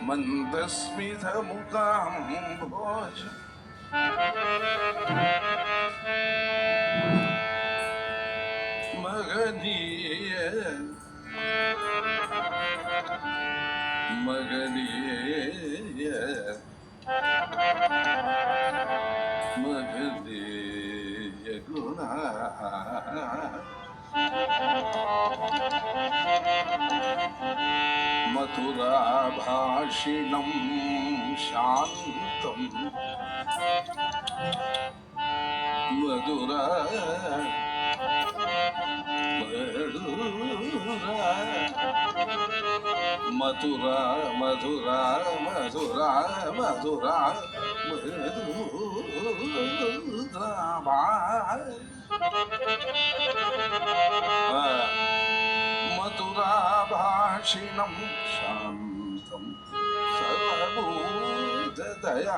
मन्दस्मितमुकाम्भोज मगनीय मगनीय मगनीय गुणा मथुराभाषिणं शान्तं मधुरा मधुरा मधुरा मधुरा मधुरा मधुराभाषिणं शान्तं सर्वभूतदया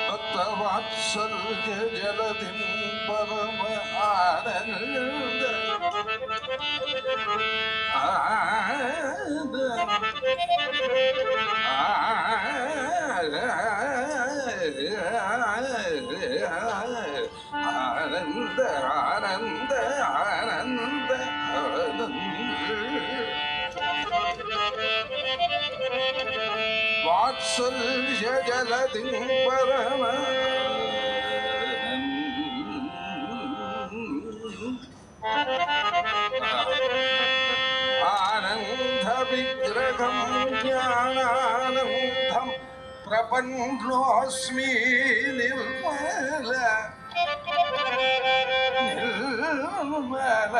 भक्तवात्सल्य जलधिं परम आनन्द आनंद आनंद आनंद वात्सल्य जलधिं परम आनंद विग्रहं ज्ञानानन्दं प्रपन्नोऽस्मि निर्मल निर्मल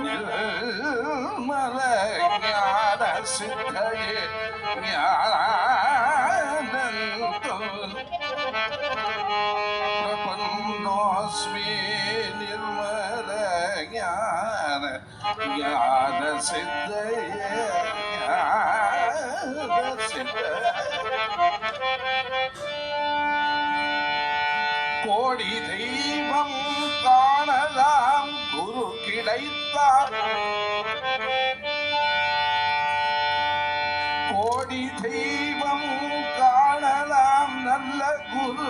निर्मल ज्ञानसिद्धये ज्ञानानन्दं प्रपन्नोऽस्मि निर्मल ज्ञान ज्ञानसिद्धये கோடி தெய்வம் காணலாம் குரு கிடைத்தார் கோடி தெய்வம் காணலாம் நல்ல குரு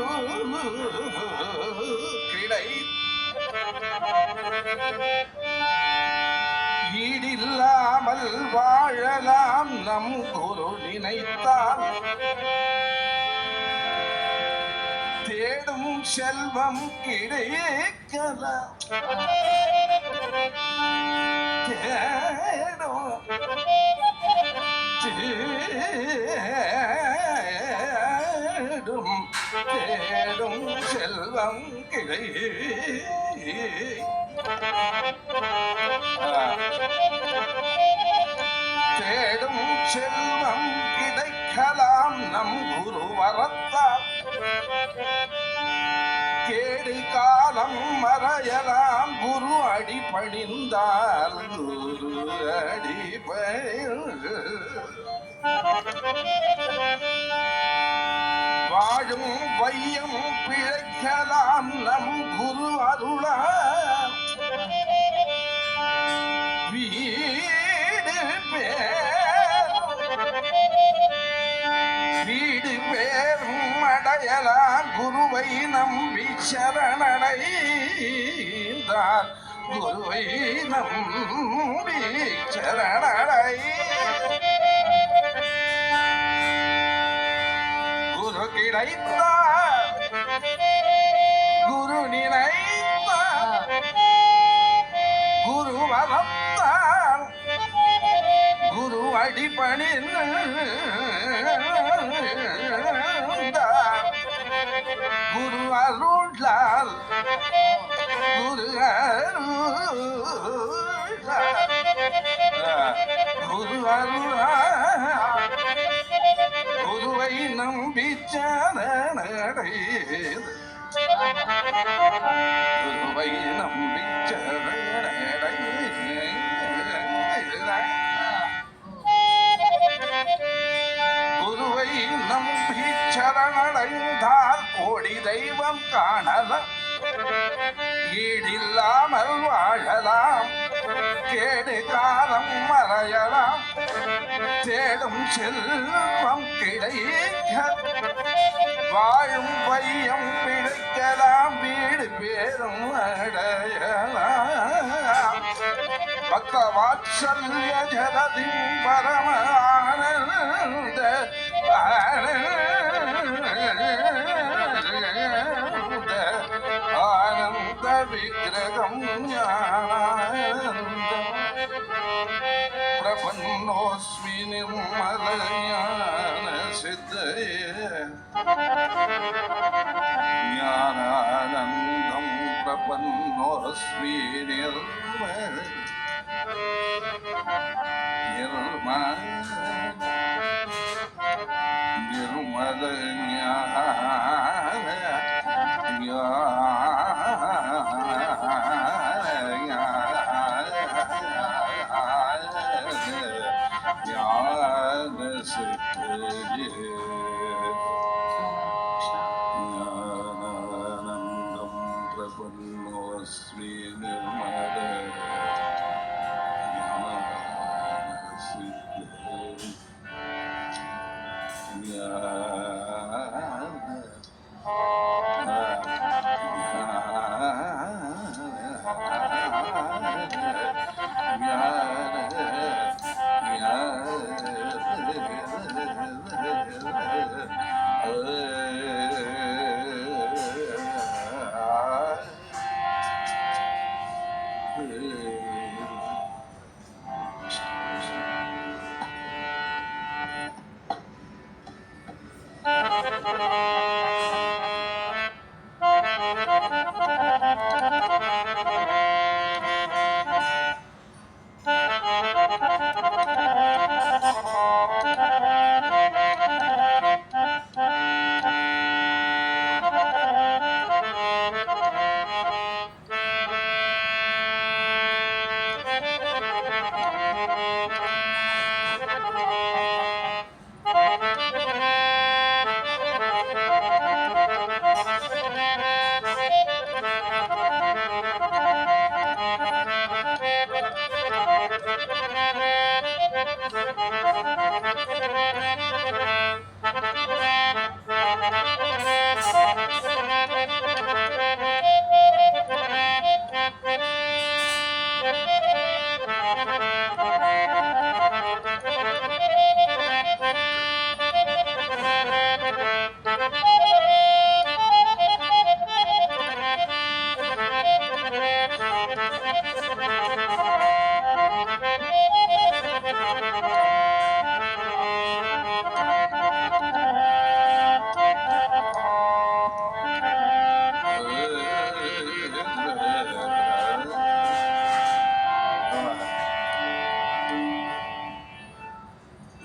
ஈடில்லாமல் வாழலாம் நம் குரு நினைத்தால் தேடும் செல்வம் கிடைக்கலாம் தேடும் செல்வம் தேடும் செல்வம் கிடைக்கலாம் நம் குரு வரத்தால் கேடு காலம் மறையலாம் குரு அடி பணிந்தால் குரு அடி வாழும் வையம் பிழைக்கலாம் நம் குரு அருளா வீடு பேரும் அடையலாம் குருவை நம்பி சரணடைந்தார் குருவை நம்பி சரணடை குரு கிடைத்தார் குரு நினைத்தார் குரு வளர்த்தார் குரு அடிபணிந்தார் குரு அருளால் குரு குரு அருளால் குருவை நம்பி சரணடை குருவை நம்பி சரணடை குருவை நம்பி சரணடைந்தால் கோடி தெய்வம் காணலாம் ஈடில்லாமல் வாழலாம் கேடு காலம் மறையலாம் தேடும் செல்வம் கிடைக்க வாழும் பையம் பிழைக்கலாம் வீடு பேரும் அடையலாம் பக்த வாத்சல்ய ஜலதி பரமானந்த ஆனந்த விக்கிரகம் ஞானானந்தம் பிரபன்னோஸ்மி நிர்மலஞான சித்தயே ஞானானந்தம் பிரபன்னோஸ்மி நிர்மல நிர்மல ஞான ஞானானந்தம் பிரபன்னோஸ்மி நிர்மல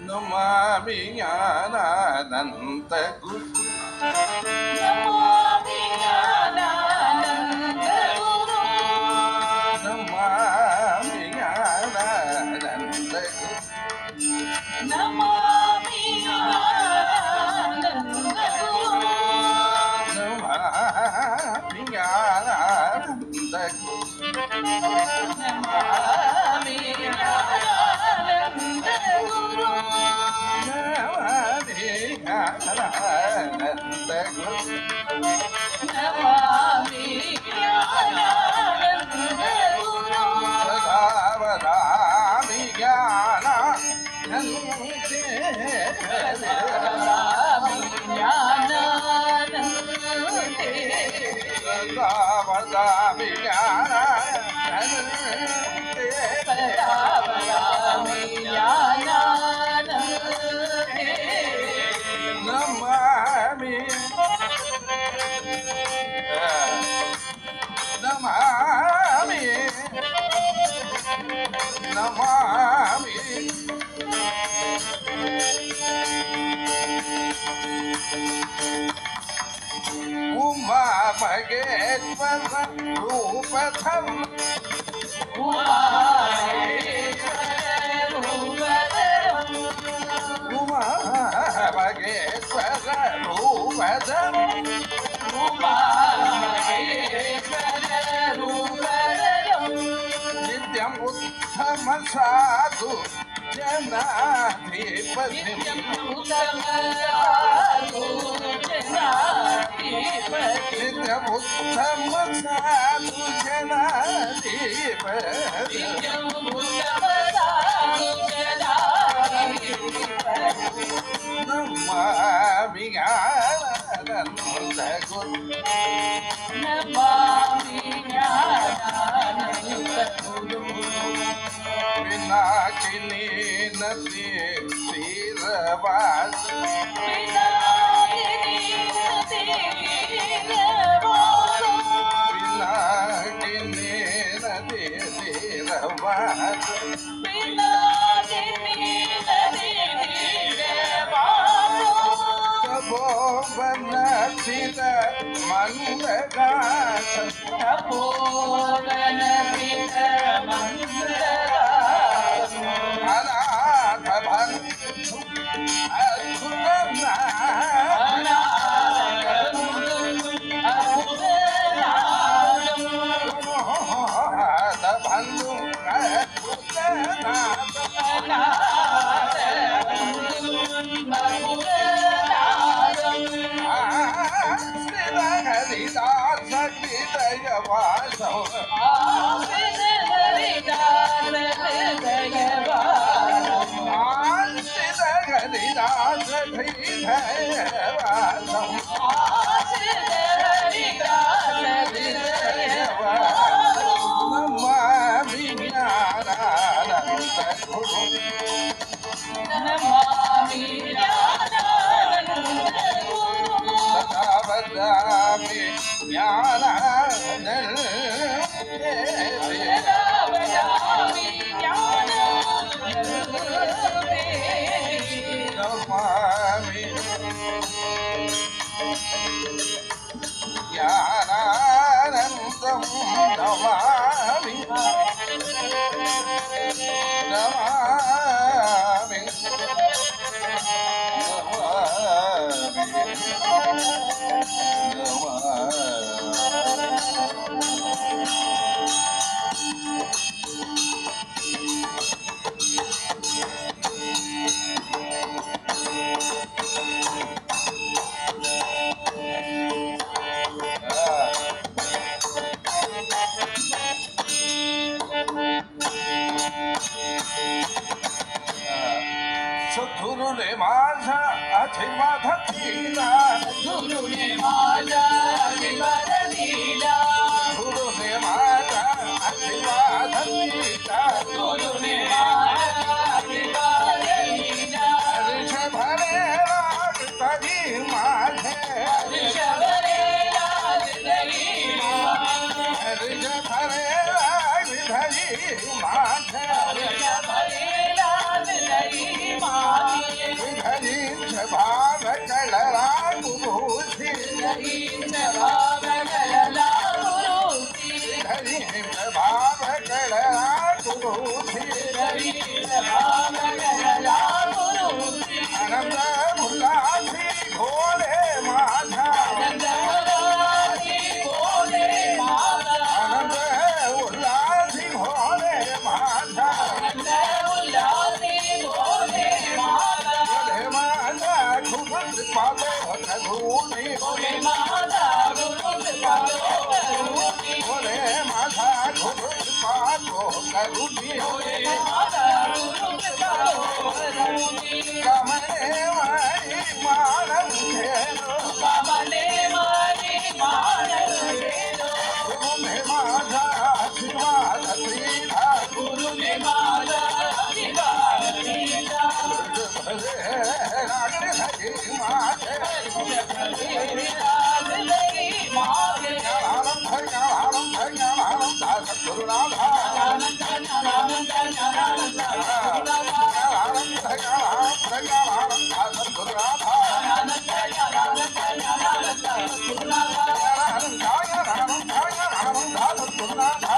நமாமி ஞானானந்த குரு நமாமி ஞானானந்த குரு நமாமி ஞானானந்த குரு நமாமி ஞானானந்த குரு நமாமி ஞானானந்த குரு நமாமி ஞானானந்த குரு ஞானானந்த குரு நமாமி ஞானானந்த குரு சதாவதாமி ஞானானந்தே நமாமி ஞானானந்தே சதாவதாமி ஞானானந்தே சதாவதாமி ஞானானந்தே நமாமி நமாமி நமாமி உமா மகேஸ்வர ரூபதம் உமா மகேஸ்வர ரூபதம் நித்யம் உத்தம साधु जनाधिपति नित्यं उत्तमसाधु जनाधिपति नित्यम उत्तम साधु जनाधिपति नित्यं उत्तमसाधु जनाधिपति नमामि ज्ञानानन्द गुरु नमामि ज्ञानानन्द गुरु पिनाकिनी नदी तीरवास पिनाकिनी नदी तीरवास पिनाकिनी नदी तीरवास पिनाकिनी नदी तीरवास तपोवन सिद मंदगास तपोवन सिद मंदगास अनाथ बंधु अद्भुतनाथ बंधु अद्भुतनाथ हरिदास हृदय वासव हरिदास हृदय वासव नमामि ज्ञानानन्द गुरु सदा वदामि ज्ञानानन्द नमामि ज्ञानानन्दं नमामि नमामि सद्गुरुने माझा आशीर्वाद दिला गुरुने माझा आशीर्वाद दिला गुरुने माझा आशीर्वाद दिला गुरुने माझा आशीर्वाद दिला हर्ष भरे राग तरी माझे ऋषभरे राज तरी हर्ष भरे राग तरी माझे ऋषभरे राज तरी माझे हरीश भाव कळला गुरुची हरीश भाव कळला गुरुची हरीश भाव कळला गुरुची हरीश भाव कळला गुरुची आनंद मुलाची भोले माझा आनंद मुलाची भोले माझा आनंद उल्लासी भोले माझा आनंद उल्लासी भोले माझा भोले माझा खूप पालो करूनी भोले माझा गुरु पालो करुणी भोले माझा खूप पालो करूनी भोले माझा गुरु पालो करुणी कमले वारी मानव घेलो कामने मारी मानव गेलो गुरुने माझा आशीर्वाद दिला गुरुने माझा आशीर्वाद दिला लागले सगळे माझे राज लई मागे आनंद ज्ञानानंद सद्गुरुनाथा आनंद आनंद आनंद ज्ञानानंद सद्गुरुनाथा आनंद आनंद आनंद गुरुनाथ ज्ञानानंद सद्गुरुनाथा